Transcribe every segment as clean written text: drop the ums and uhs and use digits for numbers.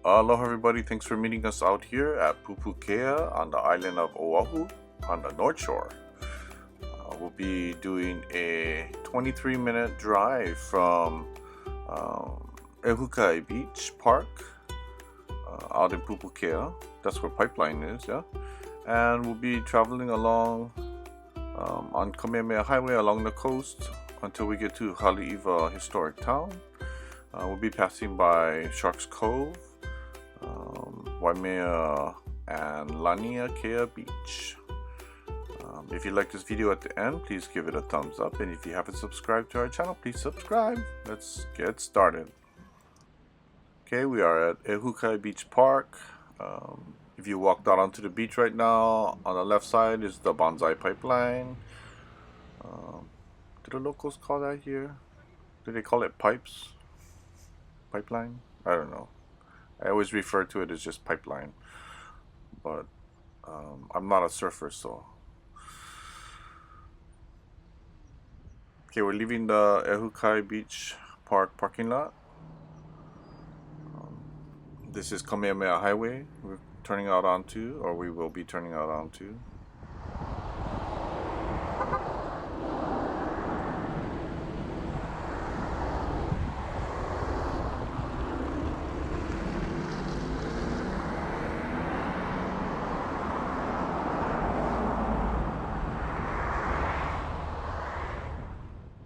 Aloha everybody, thanks for meeting us out here at Pupukea on the island of Oahu on the North Shore. We'll be doing a 23-minute drive from Ehukai Beach Park out in Pupukea. That's where Pipeline is, yeah. And we'll be traveling along on Kamehameha Highway along the coast until we get to Haleiwa Historic Town. We'll be passing by Sharks Cove, Waimea and Laniakea Beach. If you like this video at the end, please give it a thumbs up, and if you haven't subscribed to our channel, please subscribe. Let's get started. Okay, we are at Ehukai Beach Park. If you walked out onto the beach right now, on the left side is the bonsai pipeline. Do the locals call that here? Do they call it pipes? Pipeline? I don't know. I always refer to it as just pipeline, but I'm not a surfer, so. Okay, we're leaving the Ehukai Beach Park parking lot. This is Kamehameha Highway we're turning out onto, or we will be turning out onto.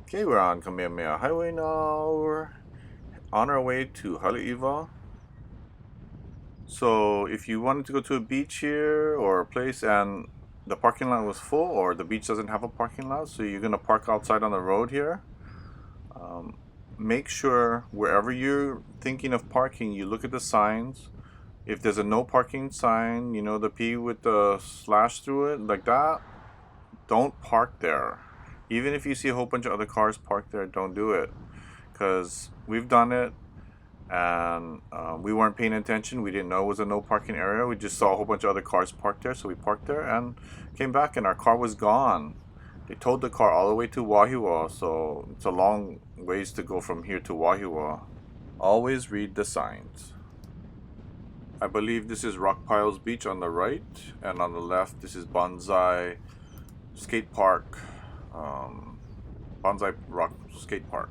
Okay, we're on Kamehameha Highway now. We're on our way to Haleiwa. So if you wanted to go to a beach here or a place and the parking lot was full, or the beach doesn't have a parking lot, so you're gonna park outside on the road here, make sure wherever you're thinking of parking, you look at the signs. If there's a no parking sign, you know, the P with the slash through it like that, don't park there. Even if you see a whole bunch of other cars parked there, don't do it, because we've done it and we weren't paying attention. We didn't know it was a no parking area. We just saw a whole bunch of other cars parked there, so we parked there and came back and our car was gone. They towed the car all the way to Wahiwa, so it's a long ways to go from here to Wahiwa. Always read the signs. I believe this is Rock Piles Beach on the right, and on the left this is Bonsai Skate Park. Bonsai Rock Skate Park.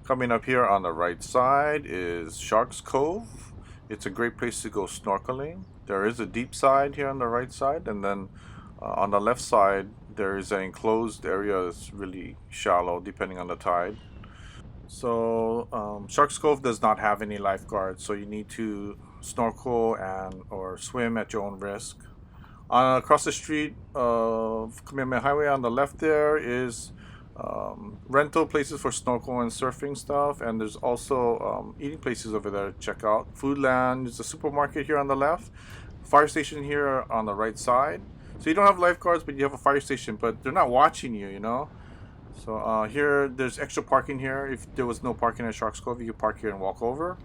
Coming up here on the right side is Sharks Cove. It's a great place to go snorkeling. There is a deep side here on the right side, and then on the left side there is an enclosed area that's really shallow depending on the tide. So Sharks Cove does not have any lifeguards, so you need to snorkel and or swim at your own risk. Across the street of Kamehameha Highway on the left there is rental places for snorkel and surfing stuff, and there's also eating places over there to check out. Foodland is a supermarket here on the left, fire station here on the right side. So you don't have lifeguards, but you have a fire station, but they're not watching you, you know. So here there's extra parking here. If there was no parking at Sharks Cove, you could park here and walk over.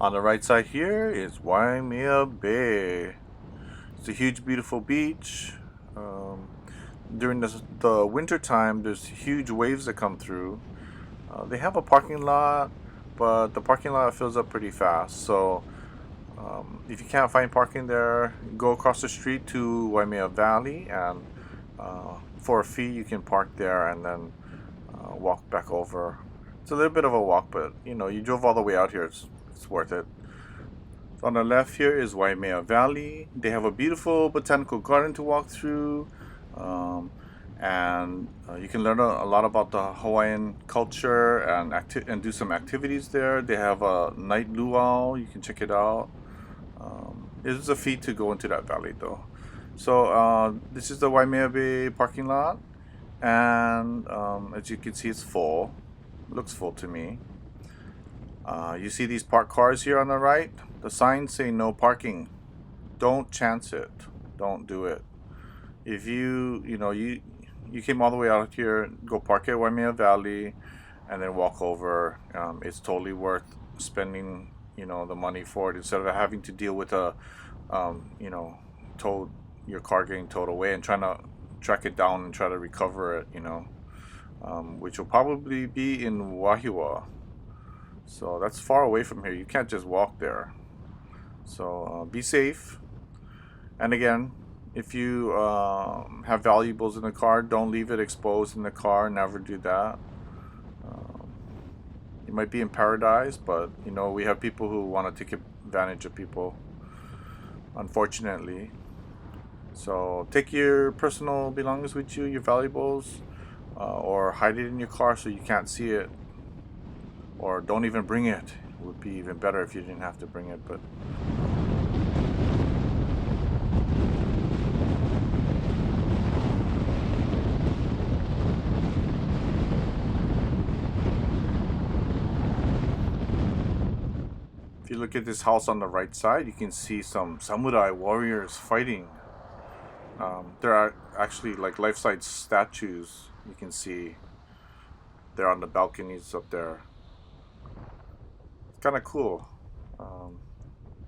On the right side here is Waimea Bay. It's a huge, beautiful beach. During the winter time, there's huge waves that come through. They have a parking lot, but the parking lot fills up pretty fast. So if you can't find parking there, go across the street to Waimea Valley, and for a fee you can park there and then walk back over. It's a little bit of a walk, but you know, you drove all the way out here, it's worth it. So on the left here is Waimea Valley. They have a beautiful botanical garden to walk through, and you can learn a lot about the Hawaiian culture and do some activities there. They have a night luau. You can check it out. It is a fee to go into that valley though. So this is the Waimea Bay parking lot, and as you can see, it's full. Looks full to me. You see these parked cars here on the right? The signs say no parking. Don't chance it. Don't do it. If you came all the way out here, go park at Waimea Valley, and then walk over. It's totally worth spending the money for it, instead of having to deal with your car getting towed away and trying to track it down and try to recover it, which will probably be in Wahiawa. So that's far away from here. You can't just walk there. So be safe. And again, if you have valuables in the car, don't leave it exposed in the car. Never do that. You might be in paradise, but we have people who want to take advantage of people, unfortunately. So take your personal belongings with you, your valuables, or hide it in your car so you can't see it, or don't even bring it. It would be even better if you didn't have to bring it, but if you look at this house on the right side, you can see some samurai warriors fighting. There are actually like life-size statues. You can see they're on the balconies up there. It's kind of cool.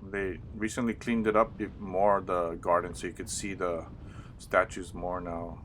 They recently cleaned it up more, the garden, so you could see the statues more now.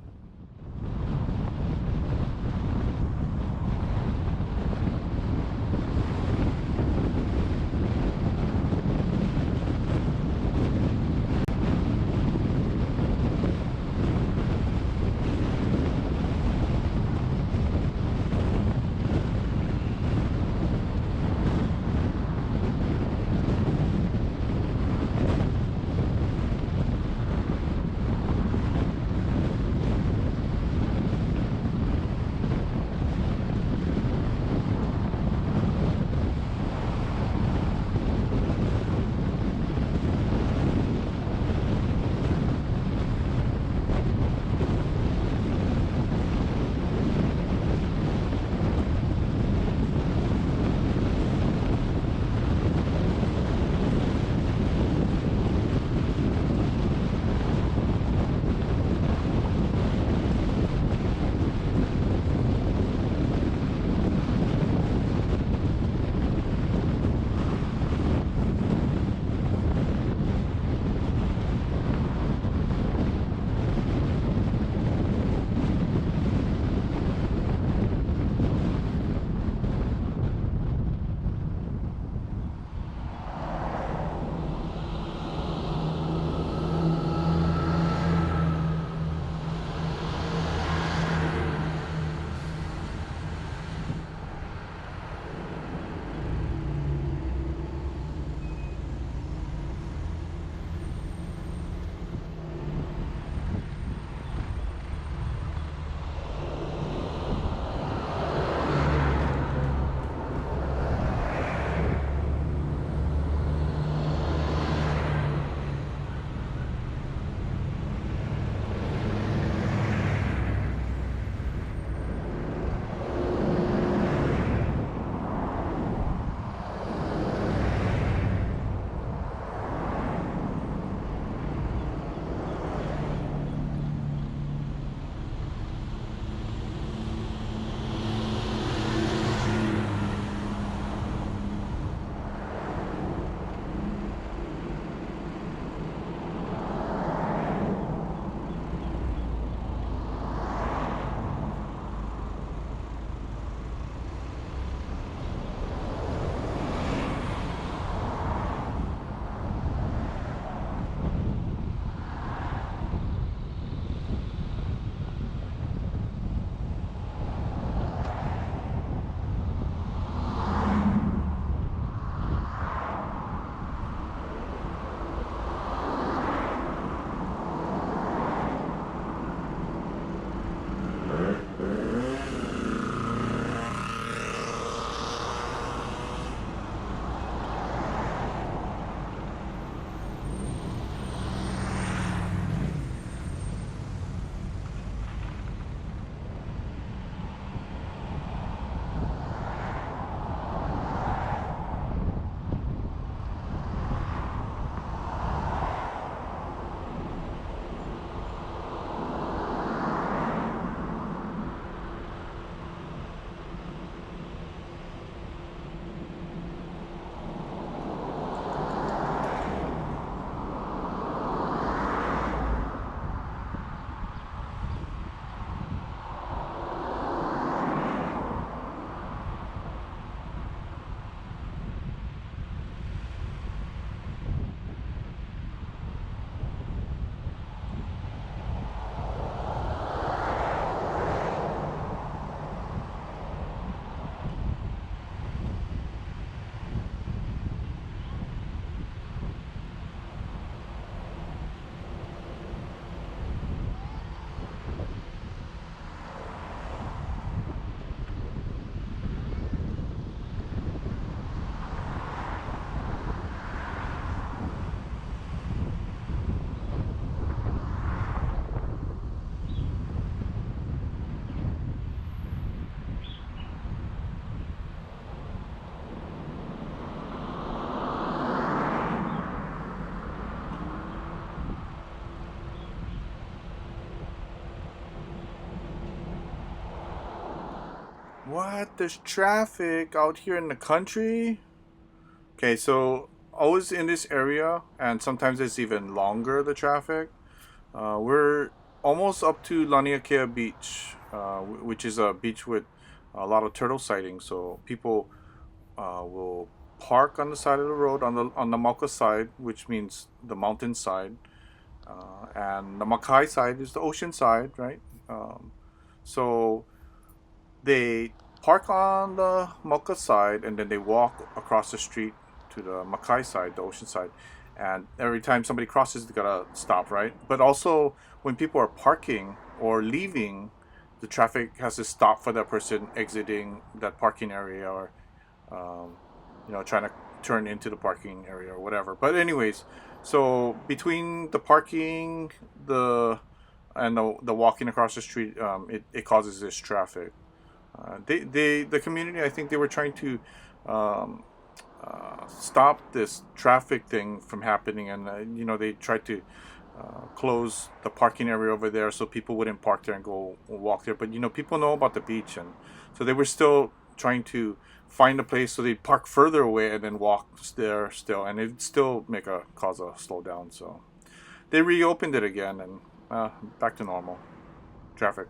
What? There's traffic out here in the country? Okay, so always in this area, and sometimes it's even longer, the traffic. We're almost up to Laniakea Beach, which is a beach with a lot of turtle sightings. So people will park on the side of the road on the Mauka side, which means the mountain side, and the Makai side is the ocean side, right? Um, so they park on the Mauka side and then they walk across the street to the Makai side, the ocean side. And every time somebody crosses, they gotta stop, right? But also, when people are parking or leaving, the traffic has to stop for that person exiting that parking area or, um, trying to turn into the parking area or whatever. But anyways, so between the parking, the walking across the street, it causes this traffic. The community, I think they were trying to um, stop this traffic thing from happening, and they tried to close the parking area over there so people wouldn't park there and go walk there. But people know about the beach, and so they were still trying to find a place so they'd park further away and then walk there still, and it'd still cause a slowdown. So they reopened it again, and back to normal traffic.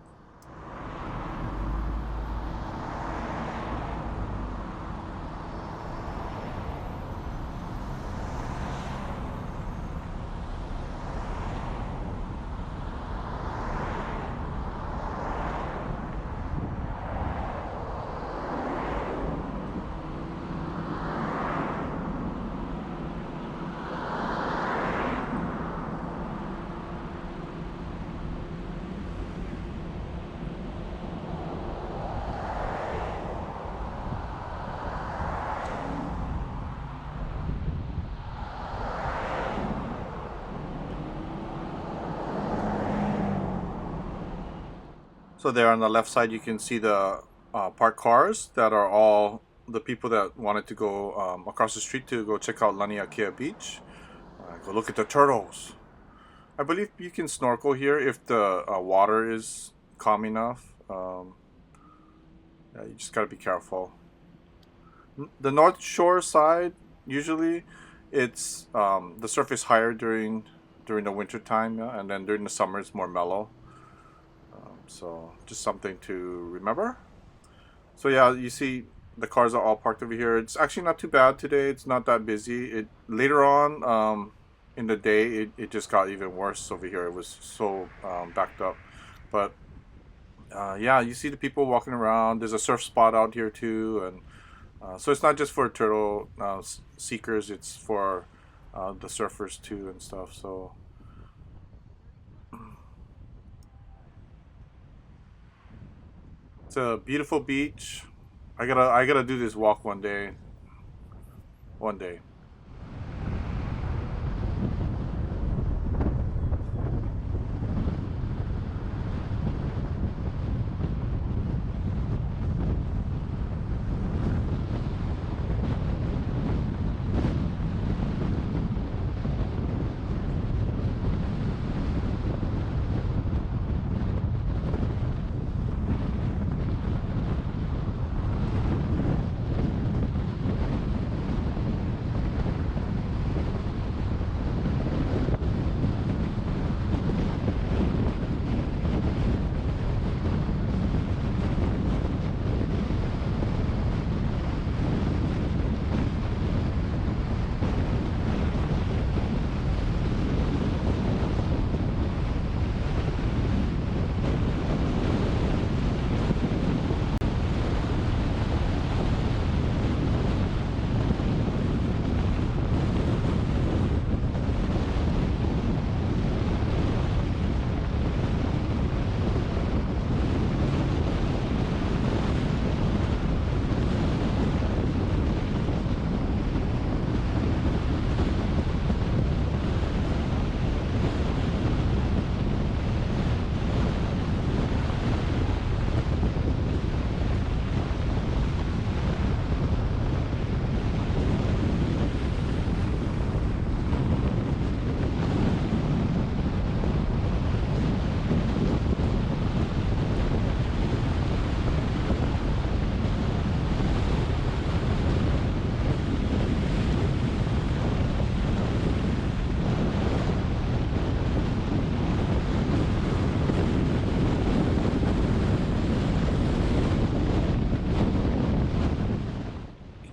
So there on the left side, you can see the parked cars that are all the people that wanted to go across the street to go check out Laniakea Beach. Go look at the turtles. I believe you can snorkel here if the water is calm enough. Yeah, you just gotta be careful. The North Shore side, usually, it's the surface higher during the winter time, yeah, and then during the summer it's more mellow. So just something to remember. So yeah, you see the cars are all parked over here. It's actually not too bad today. It's not that busy. It later on in the day it just got even worse over here. It was so backed up. But yeah, you see the people walking around. There's a surf spot out here too, and so it's not just for turtle seekers. It's for the surfers too and stuff. So it's a beautiful beach. I gotta do this walk one day. One day.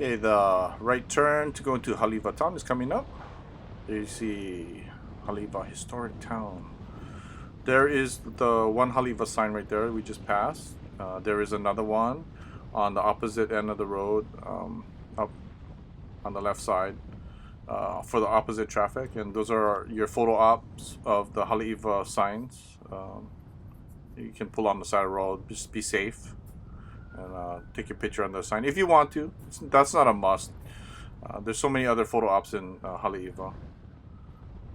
Okay, the right turn to go into Haleiwa town is coming up. There you see Haleiwa Historic Town. There is the one Haleiwa sign right there we just passed. There is another one on the opposite end of the road, up on the left side, for the opposite traffic. And those are your photo ops of the Haleiwa signs. You can pull on the side of the road, just be safe, and take your picture on the sign if you want to. That's not a must. There's so many other photo ops in Haleiwa.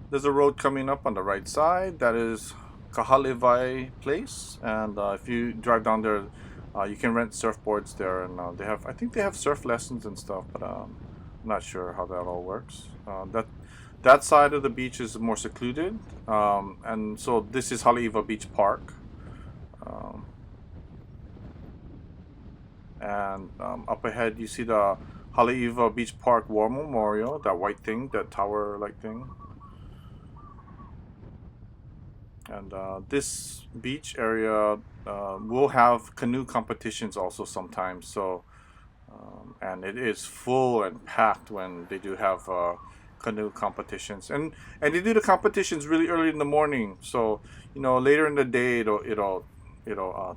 There's a road coming up on the right side. That is Kamehameha place, and if you drive down there, you can rent surfboards there, and I think they have surf lessons and stuff, but I'm not sure how that all works. That side of the beach is more secluded, and so this is Haleiwa Beach Park. And up ahead you see the Haleiwa Beach Park War Memorial, that white thing, that tower-like thing. And this beach area will have canoe competitions also sometimes. So, and it is full and packed when they do have canoe competitions. And they do the competitions really early in the morning. So, later in the day it'll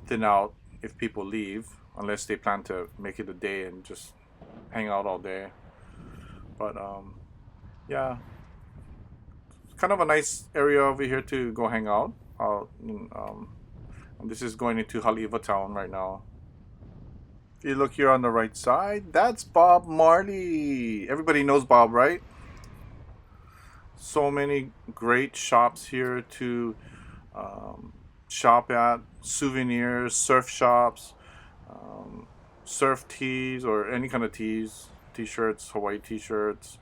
thin out if people leave, unless they plan to make it a day and just hang out all day. But yeah, it's kind of a nice area over here to go hang out. And this is going into Haleiwa town right now. If you look here on the right side, that's Bob Marley. Everybody knows Bob, right? So many great shops here to shop at. Souvenirs, surf shops, surf tees or any kind of tees, t-shirts, Hawaii t-shirts,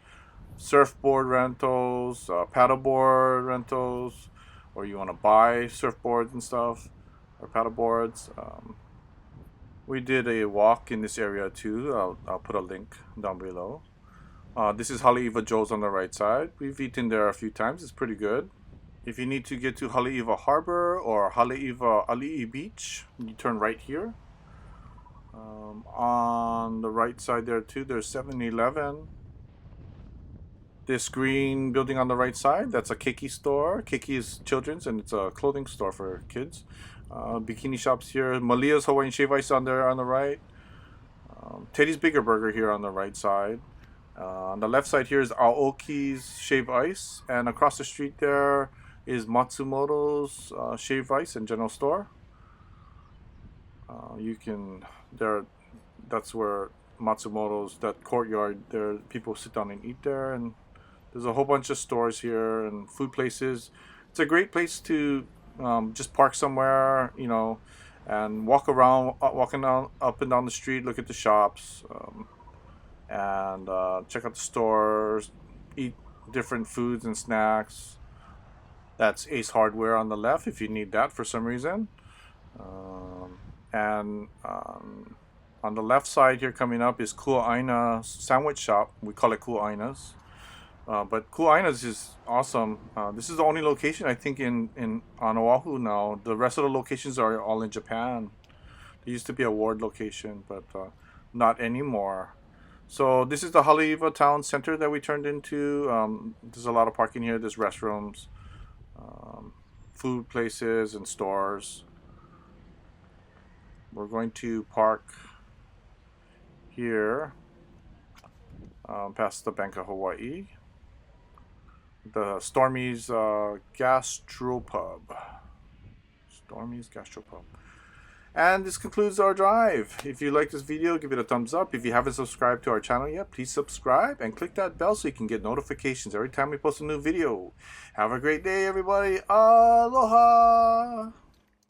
surfboard rentals, paddleboard rentals, or you want to buy surfboards and stuff, or paddleboards. We did a walk in this area too. I'll put a link down below. This is Haleiwa Joe's on the right side. We've eaten there a few times. It's pretty good. If you need to get to Haleiwa Harbor or Haleiwa Ali'i Beach, you turn right here. On the right side there too, there's 7-Eleven. This green building on the right side, that's a Keiki store. Keiki is children's, and it's a clothing store for kids. Bikini shops here. Malia's Hawaiian Shave Ice on there on the right. Teddy's Bigger Burger here on the right side. On the left side here is Aoki's Shave Ice, and across the street there is Matsumoto's Shave Ice and General Store. That's where Matsumoto's, that courtyard there, people sit down and eat there, and there's a whole bunch of stores here and food places. It's a great place to just park somewhere, and walking up and down the street, look at the shops, and check out the stores, eat different foods and snacks. That's Ace Hardware on the left if you need that for some reason. And on the left side here coming up is Kua'aina Sandwich Shop. We call it Kua'aina's. But Kua'aina's is awesome. This is the only location I think on Oahu now. The rest of the locations are all in Japan. There used to be a Ward location, but not anymore. So this is the Haleiwa Town Center that we turned into. There's a lot of parking here. There's restrooms, food places, and stores. We're going to park here past the Bank of Hawaii. The Stormy's Gastropub. Stormy's Gastropub. And this concludes our drive. If you like this video, give it a thumbs up. If you haven't subscribed to our channel yet, please subscribe and click that bell so you can get notifications every time we post a new video. Have a great day, everybody. Aloha!